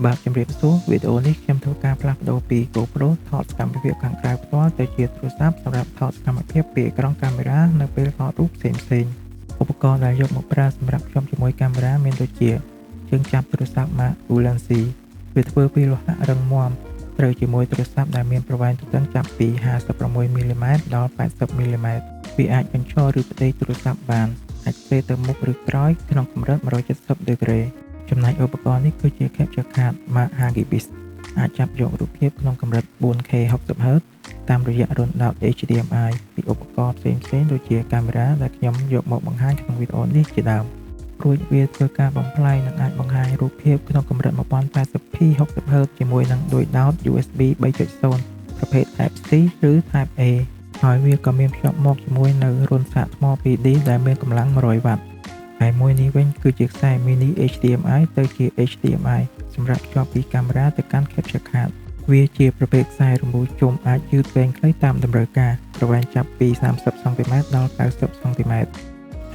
បាទជំរាបសួរវីដេអូនេះខ្ញុំធ្វើការផ្លាស់ប្ដូរពី GoPro ថតសកម្មភាពខាងក្រៅផ្ទាល់ទៅជាទូរស័ព្ទសម្រាប់ថតសកម្មភាពពីអេក្រង់កាមេរ៉ានៅពេលថតរូបផ្សេងៗឧបករណ៍ដែលយកមកប្រើសម្រាប់ភ្ជាប់ជាមួយកាមេរ៉ាមានដូចជាជើងចាប់ទូរស័ព្ទ Mark Ulanzi វាធ្វើពីលោហៈរឹងមាំត្រូវជាមួយទូរស័ព្ទដែលមានប្រវែងទទឹងចាប់ពី56មីលីម៉ែត្រដល់80មីលីម៉ែត្រវាអាចបញ្ឈរឬផ្ទេរទូរស័ព្ទបានអាចផ្ទេរទៅមុខឬក្រោយក្នុងកម្រិត170ដឺក្រេចំណែកឧបករណ៍នេះគឺជា Capture Card Mark Hagibis អាចចាប់យករូបភាពក្នុងកម្រិត 4K 60Hz តាមរយៈរន្ធដោត HDMI ពីឧបករណ៍ផ្សេងៗដូចជាកាមេរ៉ាដែលខ្ញុំយកមកបង្ហាញក្នុងវីដេអូនេះជាដើមរួចវាធ្វើការបំប្លែងនិងអាចបង្ហាញរូបភាពក្នុងកម្រិត 1080p 60Hz ជាមួយនឹងឌុយដោត USB 3.0 ប្រភេទ Type C ឬ Type A ហើយវាក៏មានភ្ជាប់មកជាមួយនៅរន្ធសាកថ្ម 2D ដែលមានកម្លាំង100វ៉ាត់ហើយមួយនេះវិញគឺជាខ្សែ mini HDMI ទៅជា HDMI សម្រាប់ភ្ជាប់ពីកាមេរ៉ាទៅកាន់ Capture Card វាជាប្រភេទខ្សែរំបូរជុំអាចយឺតវែងខ្លីតាមតម្រូវការប្រវែងចាប់ពី30 cm ដល់90 cm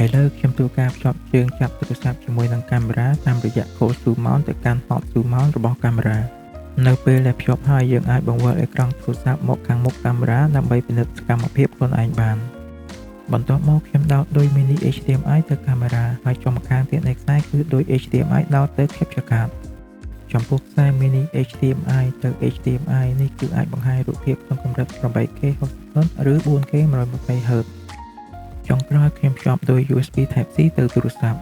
ឥឡូវខ្ញុំធ្វើការភ្ជាប់ជើងចាប់ទូរស័ព្ទជាមួយនឹងកាមេរ៉ាតាមរយៈ Cold Zoom Mount ទៅកាន់ Hot Zoom Mount របស់កាមេរ៉ានៅពេលដែលភ្ជាប់ហើយយើងអាចបង្វិលអេក្រង់ទូរស័ព្ទមកខាងមុខកាមេរ៉ាដើម្បីពិនិត្យសកម្មភាពខ្លួនឯងបានបន្ទាប់មកខ្ញុំដោតឌុយ mini HDMI ទៅកាមេរ៉ាហើយចំម្ខាងទៀតនៃខ្សែគឺឌុយ HDMI ដោតទៅ Capture Card ចំពោះខ្សែ mini HDMI ទៅ HDMI នេះគឺអាចបង្ហាញរូបភាពក្នុងកម្រិត 8K 60Hz ឬ 4K 120Hz ចុងក្រោយខ្ញុំភ្ជាប់ដោយ USB Type C ទៅទូរស័ព្ទ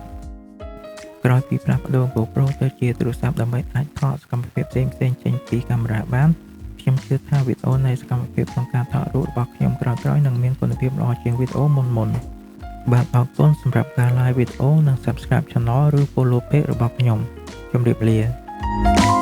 ក្រោយពីផ្លាស់ប្ដូរ GoPro ទៅជាទូរស័ព្ទដើម្បីអាចថតសកម្មភាពផ្សេងៗចេញពីកាមេរ៉ាបានខ្ញុំជឿថាវីដេអូនៃសកម្មភាពក្នុងការថតរូបរបស់ខ្ញុំក្រោយៗនឹងមានគុណភាពល្អជាងវីដេអូមុនៗបាទអរគុណសម្រាប់ការ like វីដេអូនិង Subscribe Channel ឬ Follow Page របស់ខ្ញុំជម្រាបលា